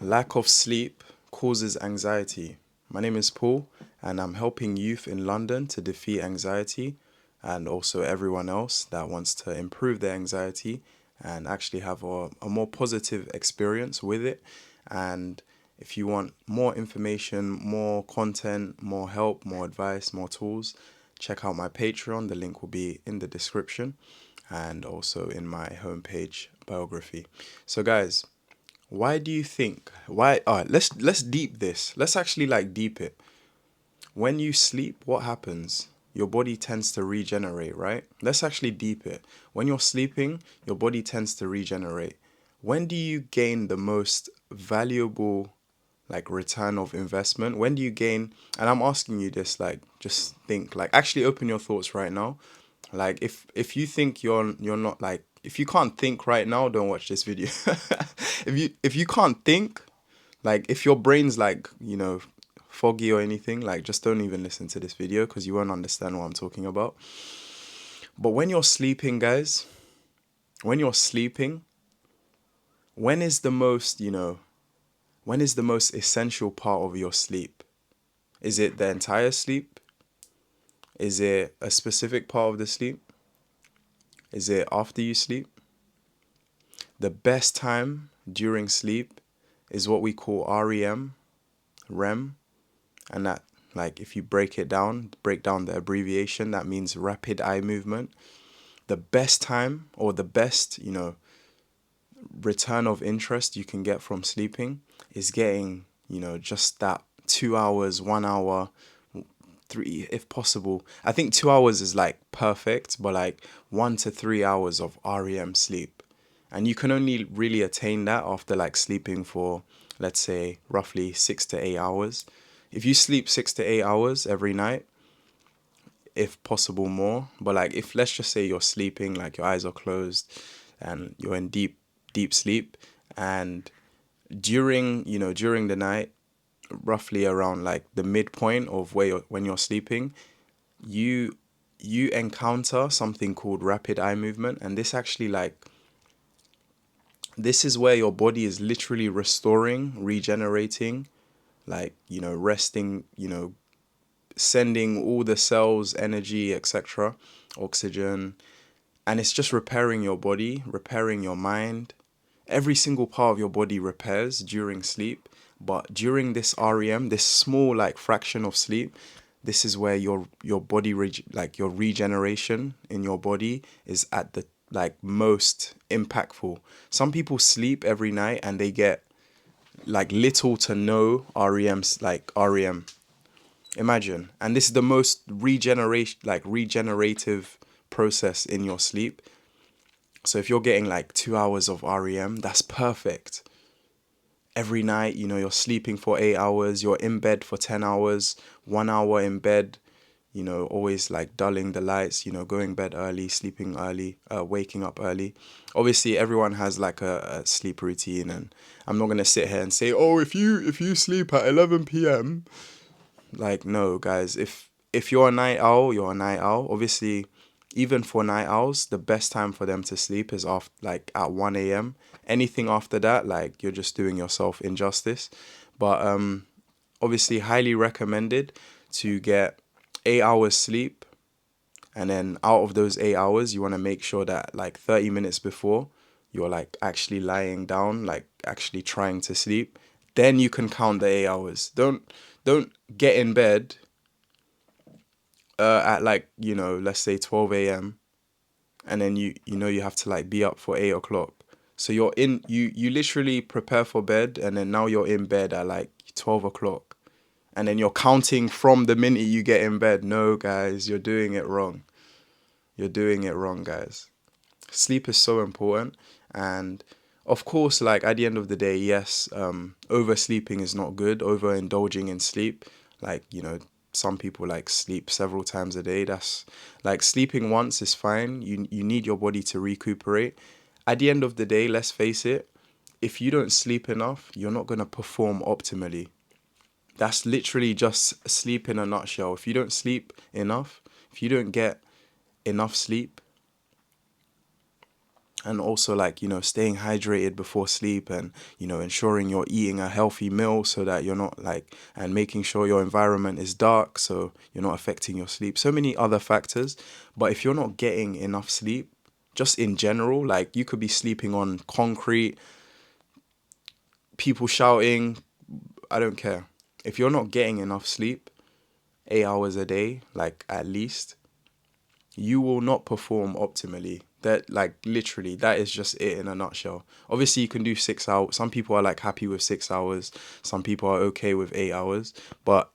Lack of sleep causes anxiety. My name is Paul, and I'm helping youth in London to defeat anxiety and also everyone else that wants to improve their anxiety and actually have a more positive experience with it. And if you want more information, more content, more help, more advice, more tools, check out my Patreon. The link will be in the description and also in my homepage biography. So, guys, why do you think why all right, let's deep this. Let's actually like deep it. When you sleep, what happens? Your body tends to regenerate, right? Let's actually deep it. When you're sleeping, your body tends to regenerate. When do you gain the most valuable like return of investment? When do you gain, and I'm asking you this, like just think, like actually open your thoughts right now. Like if you think you're not like, if you can't think right now, don't watch this video. If you can't think, like if your brain's like, foggy or anything, like just don't even listen to this video because you won't understand what I'm talking about. But when you're sleeping, guys, when you're sleeping, when is the most, when is the most essential part of your sleep? Is it the entire sleep? Is it a specific part of the sleep? Is it after you sleep? The best time during sleep is what we call REM, and that, like, if you break down the abbreviation, that means rapid eye movement. The best time, or the best, return of interest you can get from sleeping is getting, just that 2 hours, 1 hour, three, if possible. I think 2 hours is like perfect, but like 1 to 3 hours of REM sleep. And you can only really attain that after like sleeping for, let's say, roughly 6 to 8 hours. If you sleep 6 to 8 hours every night, if possible more, but like if let's just say you're sleeping, like your eyes are closed and you're in deep sleep, and during the night, roughly around like the midpoint of when you're sleeping, you you encounter something called rapid eye movement, and this is where your body is literally restoring, regenerating, like, resting, sending all the cells energy, etc., oxygen, and it's just repairing your body, repairing your mind. Every single part of your body repairs during sleep, but during this REM, this small like fraction of sleep, this is where your body like your regeneration in your body is at the like most impactful. Some people sleep every night and they get like little to no REMs, like REM. Imagine. And this is the most regenerative process in your sleep. So if you're getting like 2 hours of REM, that's perfect. Every night, you're sleeping for 8 hours, you're in bed for 10 hours, 1 hour in bed, always like dulling the lights, going bed early, sleeping early, waking up early. Obviously, everyone has like a sleep routine, and I'm not gonna sit here and say, oh, if you sleep at 11 p.m., like, no, guys, if you're a night owl, you're a night owl. Obviously, even for night owls, the best time for them to sleep is off like at 1 a.m. Anything after that, like, you're just doing yourself injustice. But obviously, highly recommended to get 8 hours sleep, and then out of those 8 hours, you want to make sure that like 30 minutes before, you're like actually lying down, like actually trying to sleep. Then you can count the 8 hours. Don't get in bed at like, let's say 12 a.m., and then you have to like be up for 8 o'clock. So you literally prepare for bed, and then now you're in bed at like 12 o'clock, and then you're counting from the minute you get in bed. No, guys, you're doing it wrong. You're doing it wrong, guys. Sleep is so important, and of course, like at the end of the day, yes, oversleeping is not good. Overindulging in sleep, like, some people like sleep several times a day. That's like, sleeping once is fine. You need your body to recuperate. At the end of the day, let's face it, if you don't sleep enough, you're not going to perform optimally. That's literally just sleep in a nutshell. If you don't sleep enough, if you don't get enough sleep, and also like, staying hydrated before sleep, and ensuring you're eating a healthy meal so that you're not like, and making sure your environment is dark so you're not affecting your sleep. So many other factors. But if you're not getting enough sleep, just in general, like, you could be sleeping on concrete, people shouting, I don't care. If you're not getting enough sleep, 8 hours a day, like, at least, you will not perform optimally. That, like, literally, that is just it in a nutshell. Obviously, you can do 6 hours. Some people are like happy with 6 hours. Some people are okay with 8 hours. But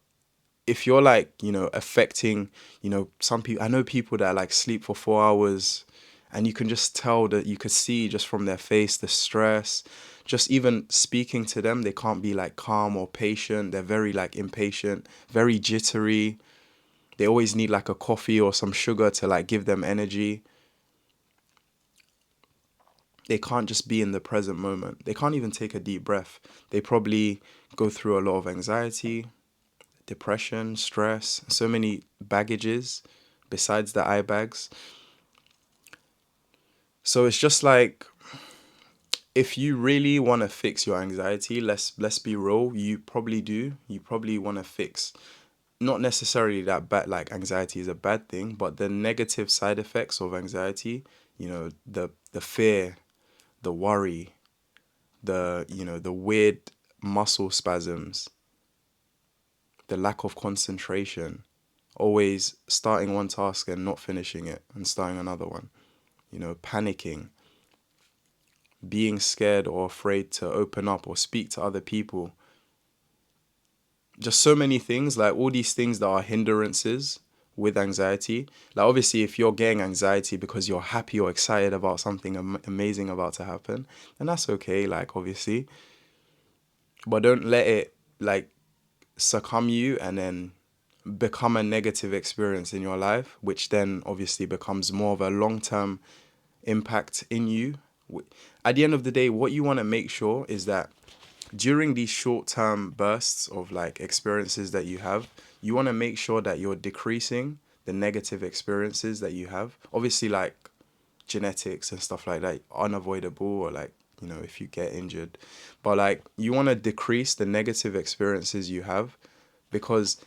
if you're like, affecting, some people, I know people that like sleep for 4 hours, and you can just tell, that you could see just from their face the stress. Just even speaking to them, they can't be like calm or patient. They're very like impatient, very jittery. They always need like a coffee or some sugar to like give them energy. They can't just be in the present moment. They can't even take a deep breath. They probably go through a lot of anxiety, depression, stress, so many baggages besides the eye bags. So it's just like, if you really want to fix your anxiety, let's be real, you probably do. You probably want to fix, not necessarily that bad, like anxiety is a bad thing, but the negative side effects of anxiety, the fear, the worry, the weird muscle spasms, the lack of concentration, always starting one task and not finishing it and starting another one, panicking, being scared or afraid to open up or speak to other people. Just so many things, like all these things that are hindrances with anxiety. Like, obviously, if you're getting anxiety because you're happy or excited about something amazing about to happen, then that's okay, like, obviously. But don't let it like succumb you and then become a negative experience in your life, which then obviously becomes more of a long-term impact in you. At the end of the day, what you want to make sure is that during these short-term bursts of like experiences that you have, you want to make sure that you're decreasing the negative experiences that you have. Obviously, like, genetics and stuff like that, unavoidable, or like, if you get injured. But like, you want to decrease the negative experiences you have, because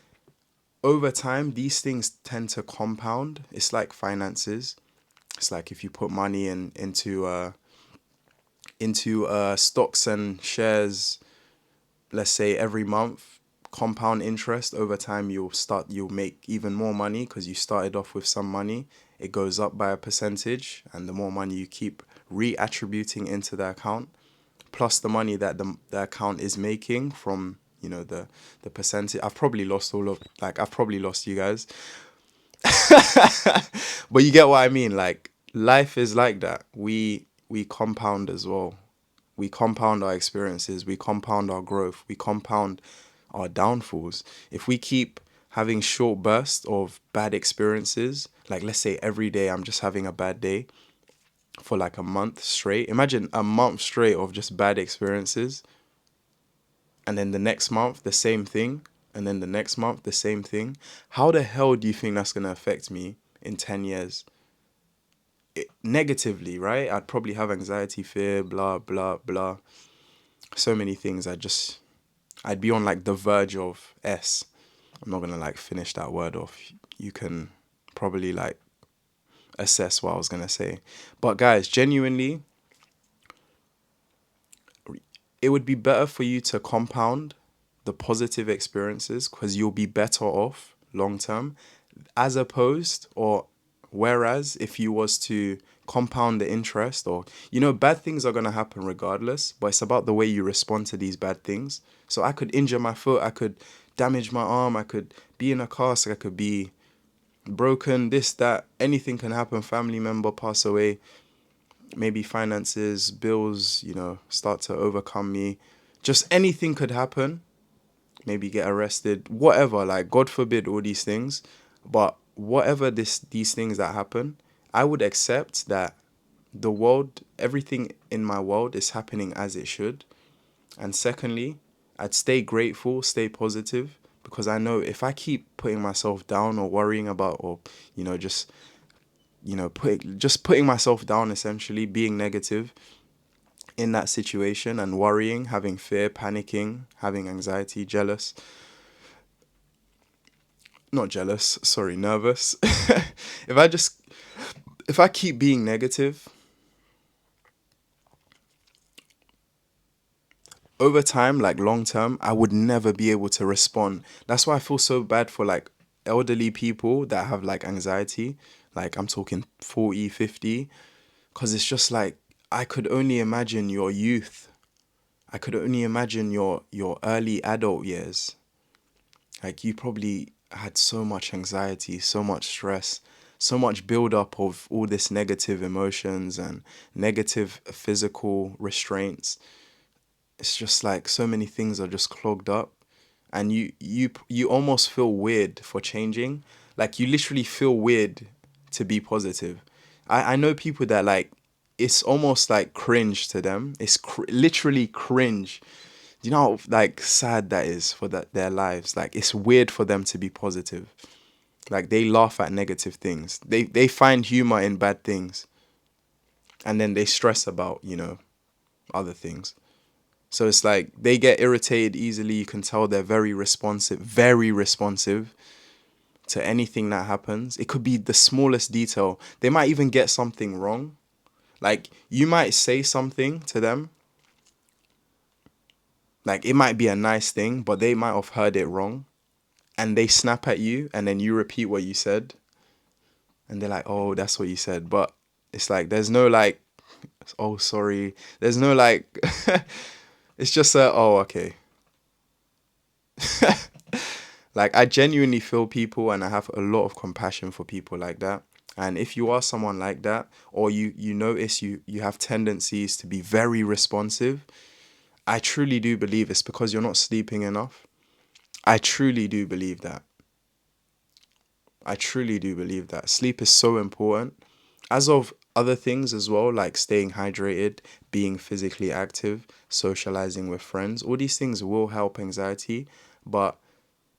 over time these things tend to compound. It's like finances. It's like if you put money into stocks and shares, let's say every month, compound interest over time, you'll make even more money because you started off with some money. It goes up by a percentage, and the more money you keep reattributing into the account, plus the money that the account is making from, the percentage. I've probably lost you guys. But you get what I mean. Like, life is like that. We compound as well. We compound our experiences, we compound our growth, we compound our downfalls. If we keep having short bursts of bad experiences, like, let's say every day I'm just having a bad day for like a month straight. Imagine a month straight of just bad experiences, and then the next month the same thing, and then the next month the same thing. How the hell do you think that's going to affect me in 10 years? Negatively, right? I'd probably have anxiety, fear, blah blah blah, so many things. I'd be on like the verge of S. I'm not gonna like finish that word off. You can probably like assess what I was gonna say. But guys, genuinely, it would be better for you to compound the positive experiences, because you'll be better off long term, as opposed, or whereas, if you was to compound the interest, or, bad things are going to happen regardless, but it's about the way you respond to these bad things. So I could injure my foot, I could damage my arm, I could be in a cast, I could be broken, this, that, anything can happen. Family member pass away, maybe finances, bills, start to overcome me. Just anything could happen. Maybe get arrested, whatever, like, God forbid, all these things. But whatever these things that happen, I would accept that the world, everything in my world is happening as it should. And secondly, I'd stay grateful, stay positive, because I know if I keep putting myself down or worrying about, or, just just putting myself down, essentially being negative in that situation and worrying, having fear, panicking, having anxiety, jealous, not jealous, sorry, nervous. if I just if I keep being negative, over time, like long term, I would never be able to respond. That's why I feel so bad for like elderly people that have like anxiety. Like I'm talking 40, 50, because it's just like I could only imagine your youth. I could only imagine your early adult years. Like you probably had so much anxiety, so much stress, so much build-up of all this negative emotions and negative physical restraints. It's just like so many things are just clogged up, and you almost feel weird for changing. Like you literally feel weird to be positive. I know people that like it's almost like cringe to them. It's literally cringe. Do you know how like sad that is for their lives? Like it's weird for them to be positive. Like they laugh at negative things. They find humor in bad things, and then they stress about, other things. So it's like they get irritated easily. You can tell they're very responsive to anything that happens. It could be the smallest detail. They might even get something wrong. Like you might say something to them, like it might be a nice thing, but they might have heard it wrong, and they snap at you, and then you repeat what you said, and they're like, "Oh, that's what you said." But it's like there's no like, "Oh, sorry." There's no like it's just a, "Oh, okay." Like I genuinely feel people, and I have a lot of compassion for people like that. And if you are someone like that, or you notice you have tendencies to be very responsive, I truly do believe it's because you're not sleeping enough. I truly do believe that. I truly do believe that. Sleep is so important. As of other things as well, like staying hydrated, being physically active, socializing with friends, all these things will help anxiety. But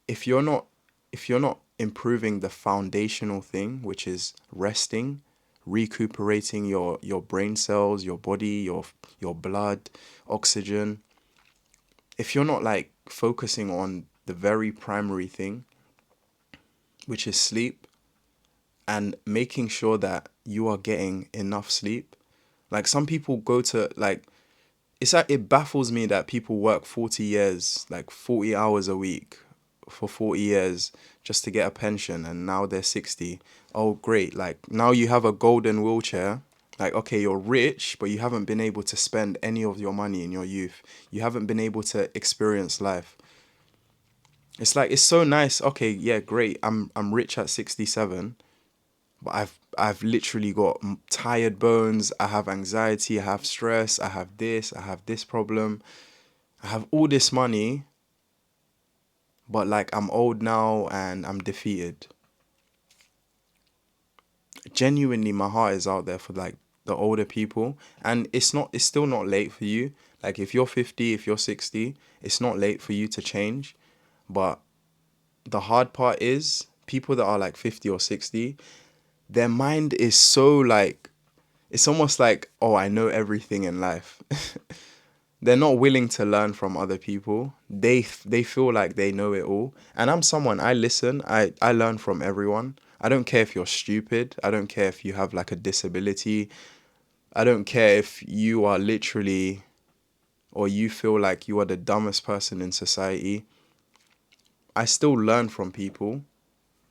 if you're not if you're not improving the foundational thing, which is resting, recuperating your brain cells, your body, your blood, oxygen, if you're not like focusing on the very primary thing, which is sleep, and making sure that you are getting enough sleep. Like some people go to like it's like it baffles me that people work 40 years, like 40 hours a week for 40 years just to get a pension, and now they're 60. Oh great, like now you have a golden wheelchair. Like okay, you're rich, but you haven't been able to spend any of your money in your youth. You haven't been able to experience life. It's like it's so nice. Okay, yeah, great. I'm rich at 67, but I've literally got tired bones. I have anxiety. I have stress. I have this. I have this problem. I have all this money, but like I'm old now and I'm defeated. Genuinely, my heart is out there for like the older people, and it's still not late for you. Like if you're 50, if you're 60, it's not late for you to change. But the hard part is people that are like 50 or 60, their mind is so like it's almost like, oh, I know everything in life. They're not willing to learn from other people. They feel like they know it all. And I'm someone, I listen, I learn from everyone. I don't care if you're stupid. I don't care if you have like a disability. I don't care if you are literally or you feel like you are the dumbest person in society. I still learn from people.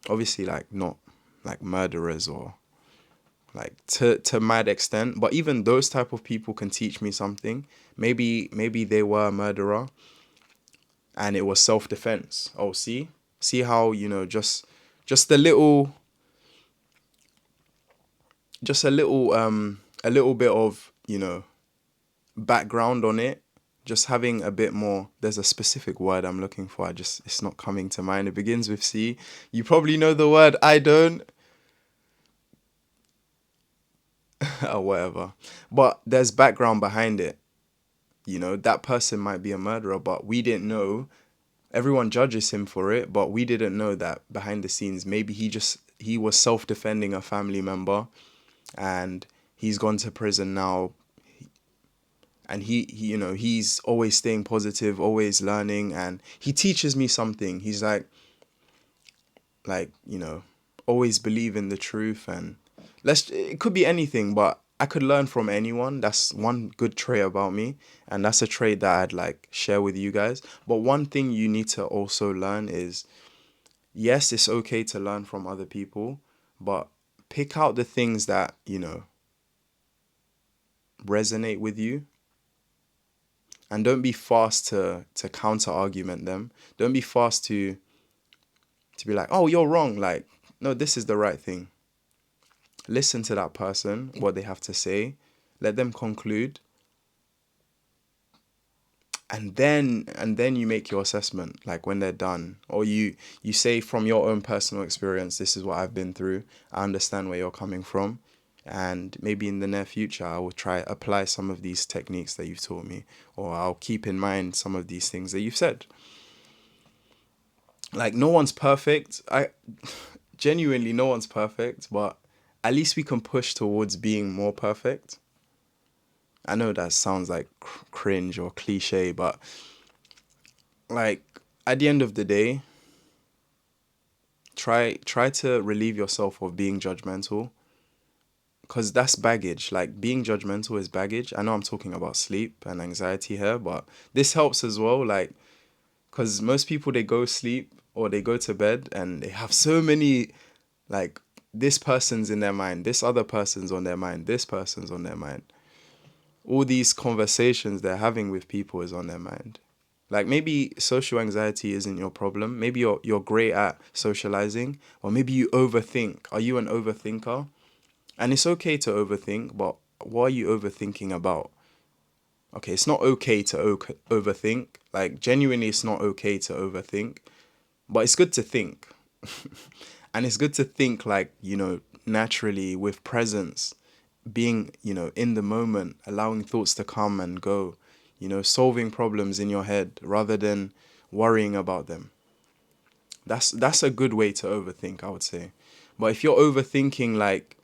Obviously like not like murderers or like to mad extent, but even those type of people can teach me something. Maybe they were a murderer and it was self-defense. Oh, see how, just a little a little bit of, background on it, just having a bit more. There's a specific word I'm looking for. It's not coming to mind. It begins with C. You probably know the word. I don't. Or whatever, but there's background behind it. That person might be a murderer, but we didn't know everyone judges him for it, but we didn't know that behind the scenes, maybe he was self-defending a family member, and he's gone to prison now, and he he's always staying positive, always learning, and he teaches me something. He's like always believe in the truth, and it could be anything, but I could learn from anyone. That's one good trait about me, and that's a trait that I'd like share with you guys. But one thing you need to also learn is, yes, it's okay to learn from other people, but pick out the things that resonate with you, and don't be fast to counter argument them. Don't be fast to be like, oh, you're wrong. Like, no, this is the right thing. Listen to that person, what they have to say, let them conclude, and then you make your assessment, like when they're done, or you say from your own personal experience, this is what I've been through. I understand where you're coming from, and maybe in the near future I will try apply some of these techniques that you've taught me, or I'll keep in mind some of these things that you've said. Like, no one's perfect. I genuinely, no one's perfect, but at least we can push towards being more perfect. I know that sounds like cringe or cliche, but like at the end of the day, try to relieve yourself of being judgmental, because that's baggage. Like, being judgmental is baggage. I know I'm talking about sleep and anxiety here, but this helps as well. Like, because most people, they go sleep or they go to bed and they have so many, like, this person's in their mind, this other person's on their mind, this person's on their mind. All these conversations they're having with people is on their mind. Like, maybe social anxiety isn't your problem. Maybe you're great at socializing, or maybe you overthink. Are you an overthinker? And it's okay to overthink, but what are you overthinking about? Okay, it's not okay to overthink. Like, genuinely, it's not okay to overthink, but it's good to think. And it's good to think, like, naturally, with presence, being, in the moment, allowing thoughts to come and go, solving problems in your head rather than worrying about them. That's a good way to overthink, I would say. But if you're overthinking, like,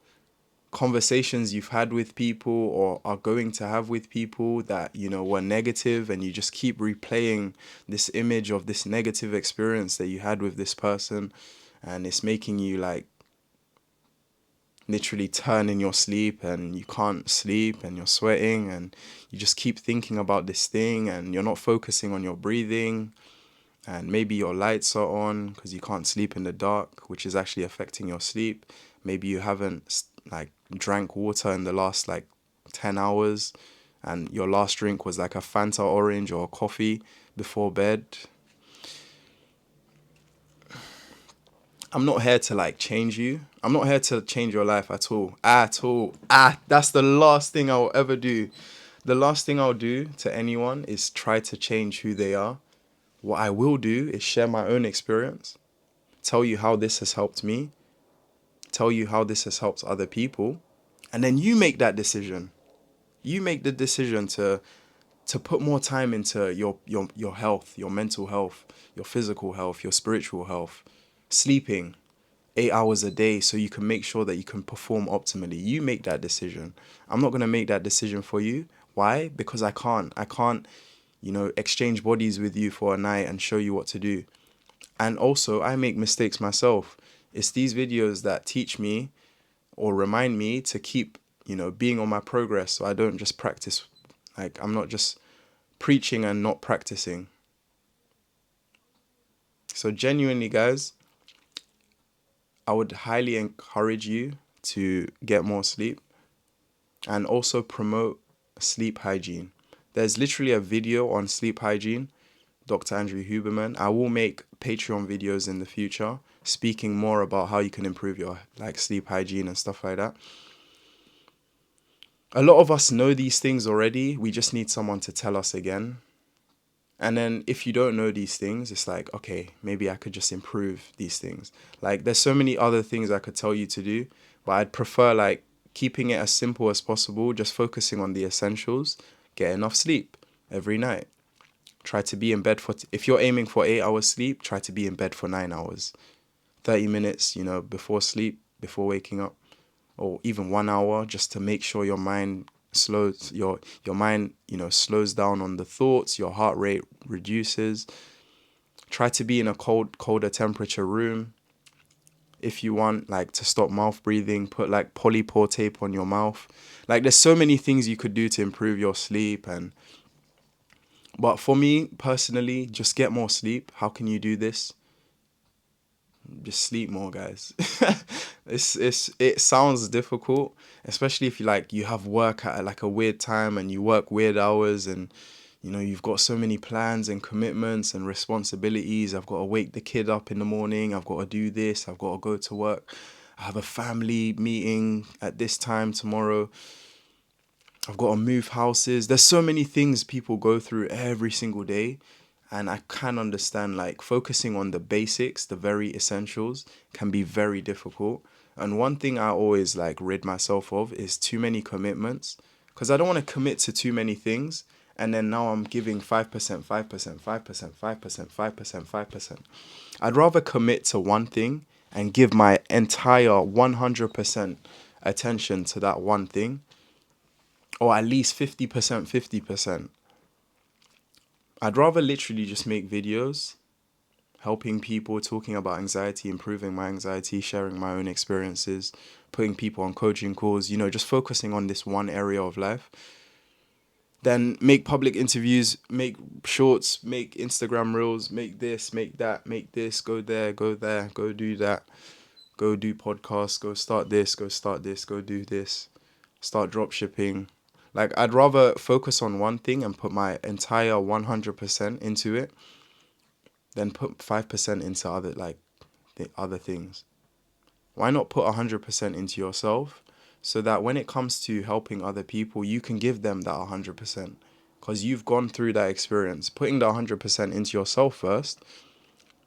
conversations you've had with people or are going to have with people that were negative, and you just keep replaying this image of this negative experience that you had with this person, and it's making you, like, literally turn in your sleep, and you can't sleep, and you're sweating, and you just keep thinking about this thing, and you're not focusing on your breathing, and maybe your lights are on because you can't sleep in the dark, which is actually affecting your sleep. Maybe you haven't like drank water in the last like 10 hours, and your last drink was like a Fanta orange or a coffee before bed. I'm not here to like change you. I'm not here to change your life at all. At all. That's the last thing I'll ever do. The last thing I'll do to anyone is try to change who they are. What I will do is share my own experience, tell you how this has helped me, tell you how this has helped other people, and then you make that decision. You make the decision to put more time into your health, your mental health, your physical health, your spiritual health, sleeping 8 hours a day so you can make sure that you can perform optimally. You make that decision. I'm not going to make that decision for you. Why? Because I can't. I can't, exchange bodies with you for a night and show you what to do. And also, I make mistakes myself. It's these videos that teach me or remind me to keep, being on my progress, so I don't just practice. Like, I'm not just preaching and not practicing. So genuinely, guys, I would highly encourage you to get more sleep and also promote sleep hygiene. There's literally a video on sleep hygiene, Dr. Andrew Huberman. I will make Patreon videos in the future speaking more about how you can improve your like sleep hygiene and stuff like that. A lot of us know these things already. We just need someone to tell us again. And then if you don't know these things, it's like, okay, maybe I could just improve these things. Like, there's so many other things I could tell you to do, but I'd prefer like keeping it as simple as possible, just focusing on the essentials, get enough sleep every night. Try to be in bed for, if you're aiming for 8 hours sleep, try to be in bed for 9 hours. 30 minutes, before sleep, before waking up, or even 1 hour, just to make sure your mind slows, your mind, slows down on the thoughts, your heart rate reduces. Try to be in a colder temperature room. If you want, like, to stop mouth breathing, put like polypore tape on your mouth. Like, there's so many things you could do to improve your sleep. But for me personally, just get more sleep. How can you do this? Just sleep more, guys. It sounds difficult, especially if you have work at like a weird time and you work weird hours, and you've got so many plans and commitments and responsibilities. I've got to wake the kid up in the morning. I've got to do this. I've got to go to work. I have a family meeting at this time tomorrow. I've got to move houses. There's so many things people go through every single day. And I can understand, like, focusing on the basics, the very essentials, can be very difficult. And one thing I always like rid myself of is too many commitments. Because I don't want to commit to too many things. And then now I'm giving 5%, 5%, 5%, 5%, 5%, 5%. I'd rather commit to one thing and give my entire 100% attention to that one thing, or at least 50%, 50%. I'd rather literally just make videos helping people, talking about anxiety, improving my anxiety, sharing my own experiences, putting people on coaching calls, just focusing on this one area of life. Then make public interviews, make shorts, make Instagram reels, make this, make that, make this, go there, go do that, go do podcasts, go start this, go do this, start drop shipping. Like, I'd rather focus on one thing and put my entire 100% into it than put 5% into the other things. Why not put 100% into yourself, so that when it comes to helping other people, you can give them that 100%, because you've gone through that experience. Putting the 100% into yourself first,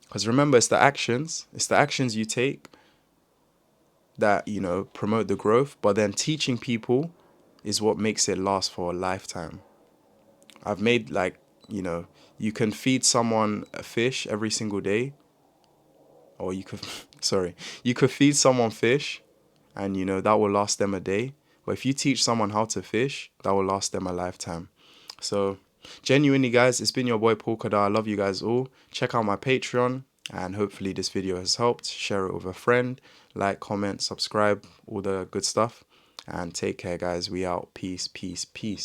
because remember, it's the actions you take that promote the growth, but then teaching people is what makes it last for a lifetime. I've made, like, you can feed someone a fish every single day, or you could you could feed someone fish, and that will last them a day. But if you teach someone how to fish, that will last them a lifetime. So genuinely, guys, it's been your boy Paul Khadar. I love you guys all. Check out my Patreon, and hopefully this video has helped. Share it with a friend, like, comment, subscribe, all the good stuff. And take care, guys. We out. Peace, peace, peace.